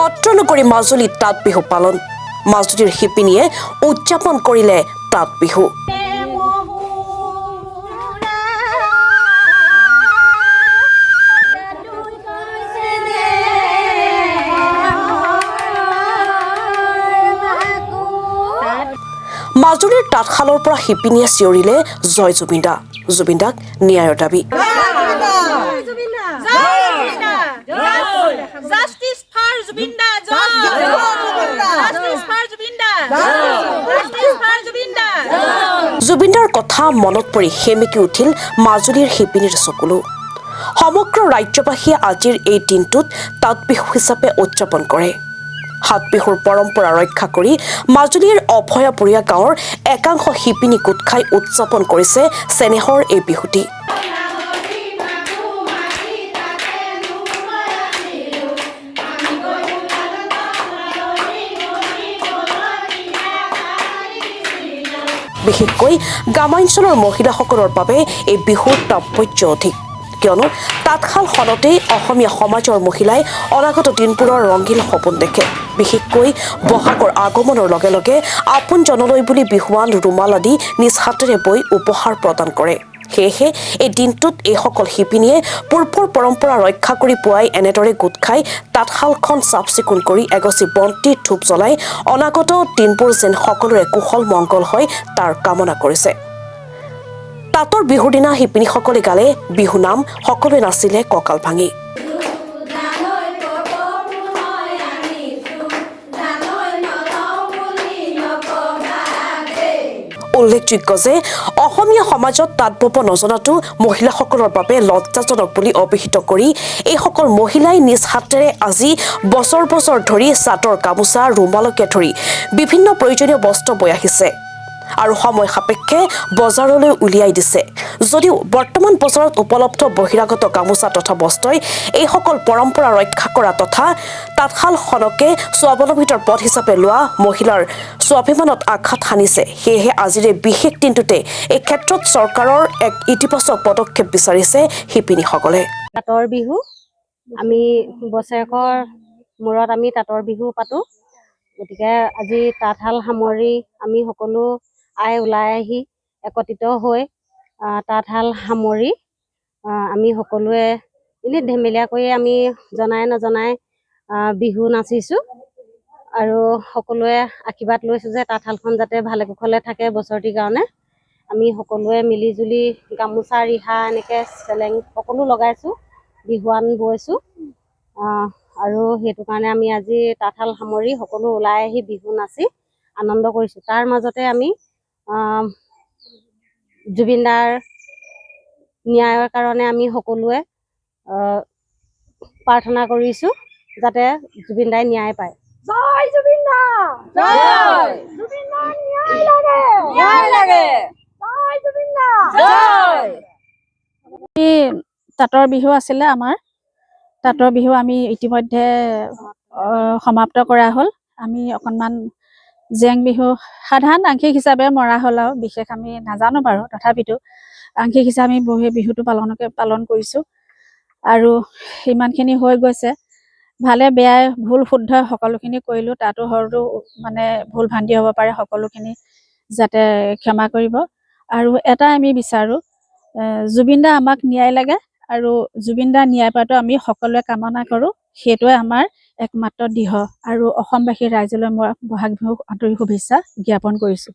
সত্ৰনগৰী মাজুলীত তাঁত বিহু পালন মাজুলীৰ শিপিনীয়ে উদযাপন কৰিলে তাঁত বিহু মাজুলীৰ তাঁতশালৰ পৰা শিপিনীয়ে চিঞৰিলে জয় জুবিনদা জুবিনদাক ন্যায়ৰ দাবী Justice for Zubinda, Justice for Zubinda, Justice for Zubinda. জুবিনদাৰ কথা মনত পৰি হেমেকি উঠিল মাজুলীৰ শিপিনীৰ চকুলো সমগ্ৰ ৰাজ্যবাসীয়ে আজিৰ এই দিনটোত তাঁত বিহু হিচাপে উদযাপন কৰে হাত বিহুৰ পৰম্পৰা ৰক্ষা কৰি মাজুলীৰ অভয়াপুৰীয়া গাঁৱৰ একাংশ শিপিনী গোট খাই উদযাপন কৰিছে চেনেহৰ এই বিহুটি বিশেষকৈ গ্ৰামাঞ্চলৰ মহিলাসকলৰ বাবে এই বিহুৰ তাৎপৰ্য অধিক কিয়নো তাঁতশালখনতেই অসমীয়া সমাজৰ মহিলাই অনাগত দিনবোৰৰ ৰঙীন সপোন দেখে বিশেষকৈ বহাগৰ আগমনৰ লগে লগে আপোনজনলৈ বুলি বিহুৱান ৰুমাল আদি নিজ হাতেৰে বৈ উপহাৰ প্ৰদান কৰে সেয়েহে এই দিনটোত এইসকল শিপিনীয়ে পূৰ্বৰ পৰম্পৰা ৰক্ষা কৰি পুৱাই এনেদৰে গোট খাই তাঁতশালখন চাফ চিকুণ কৰি এগছি বন্তিৰ ধূপ জ্বলাই অনাগত দিনবোৰ যেন সকলোৰে কুশল মংগল হয় তাৰ কামনা কৰিছে তাঁতৰ বিহুৰ দিনা শিপিনীসকলে গালে বিহু নাম সকলোৱে নাচিলে কঁকাল ভাঙি উল্লেখযোগ্য যে অসমীয়া সমাজত তাঁত বব নজনাটো মহিলাসকলৰ বাবে লজ্জাজনক বুলি অভিহিত কৰি এইসকল মহিলাই নিজ হাতেৰে আজি বছৰ বছৰ ধৰি চাদৰ গামোচা ৰুমালকে ধৰি বিভিন্ন প্ৰয়োজনীয় বস্ত্ৰ বৈ আহিছে আৰু সময় সাপেক্ষে বজাৰলৈ উলিয়াই দিছে যদিও বৰ্তমান বজাৰত উপলব্ধ বহিৰাগত গামোচা তথা বস্ত্ৰই এইসকল পৰম্পৰা ৰক্ষা কৰা তথা তাঁতশালখনকে স্বাৱলম্বিতাৰ পথ হিচাপে লোৱা মহিলাৰ স্বাভিমানত আঘাত হানিছে সেয়েহে আজিৰ বিশেষ দিনটোতে এই ক্ষেত্ৰত চৰকাৰৰ এক ইতিবাচক পদক্ষেপ বিচাৰিছে শিপিনীসকলে তাঁতৰ বিহু আমি বছৰেকৰ মূৰত আমি তাঁতৰ বিহু পাতো গতিকে আজি তাঁতশাল সামৰি আমি সকলো আই ওলাই আহি একত্ৰিত হৈ তাঁতশাল সামৰি আমি সকলোৱে এনেই ধেমেলীয়াকৈ আমি জনাই নজনাই বিহু নাচিছোঁ আৰু সকলোৱে আশীৰ্বাদ লৈছোঁ যে তাঁতশালখন যাতে ভালে কুশলে থাকে বছৰটিৰ কাৰণে আমি সকলোৱে মিলি জুলি গামোচা ৰিহা এনেকৈ চেলেং সকলো লগাইছোঁ বিহুৱান বৈছোঁ আৰু সেইটো কাৰণে আমি আজি তাঁতশাল সামৰি সকলো ওলাই আহি বিহু নাচি আনন্দ কৰিছোঁ তাৰ মাজতে আমি জুবিনদাৰ ন্যায়ৰ কাৰণে আমি সকলোৱে প্ৰাৰ্থনা কৰিছোঁ যাতে জুবিনদাই ন্যায় পায় জয় জুবিনদা জয় জুবিনদা ন্যায় লাগে জয় জুবিনদা জয় তাঁতৰ বিহু আছিলে আমাৰ তাঁতৰ বিহু আমি ইতিমধ্যে সমাপ্ত কৰা হ'ল আমি অকণমান জেং বিহু সাধাৰণ আংশিক হিচাপে মৰা হ'ল আৰু বিশেষ আমি নাজানো বাৰু তথাপিতো আংশিক হিচাপে আমি বিহুটো পালন কৰিছোঁ আৰু ইমানখিনি হৈ গৈছে ভালে বেয়াই ভুল শুদ্ধ সকলোখিনি কৰিলোঁ তাতো হয়তো মানে ভুল ভ্ৰান্তি হ'ব পাৰে সকলোখিনি যাতে ক্ষমা কৰিব আৰু এটা আমি বিচাৰোঁ জুবিনদা আমাক ন্যায় লাগে আৰু জুবিনদাৰ ন্যায় পোৱাটো আমি সকলোৱে কামনা কৰোঁ সেইটোৱে আমাৰ একমাত্ৰ দিশ আৰু অসমবাসীৰ ৰাইজলৈ মই বহাগ বিহুক আন্তৰিক শুভেচ্ছা জ্ঞাপন কৰিছোঁ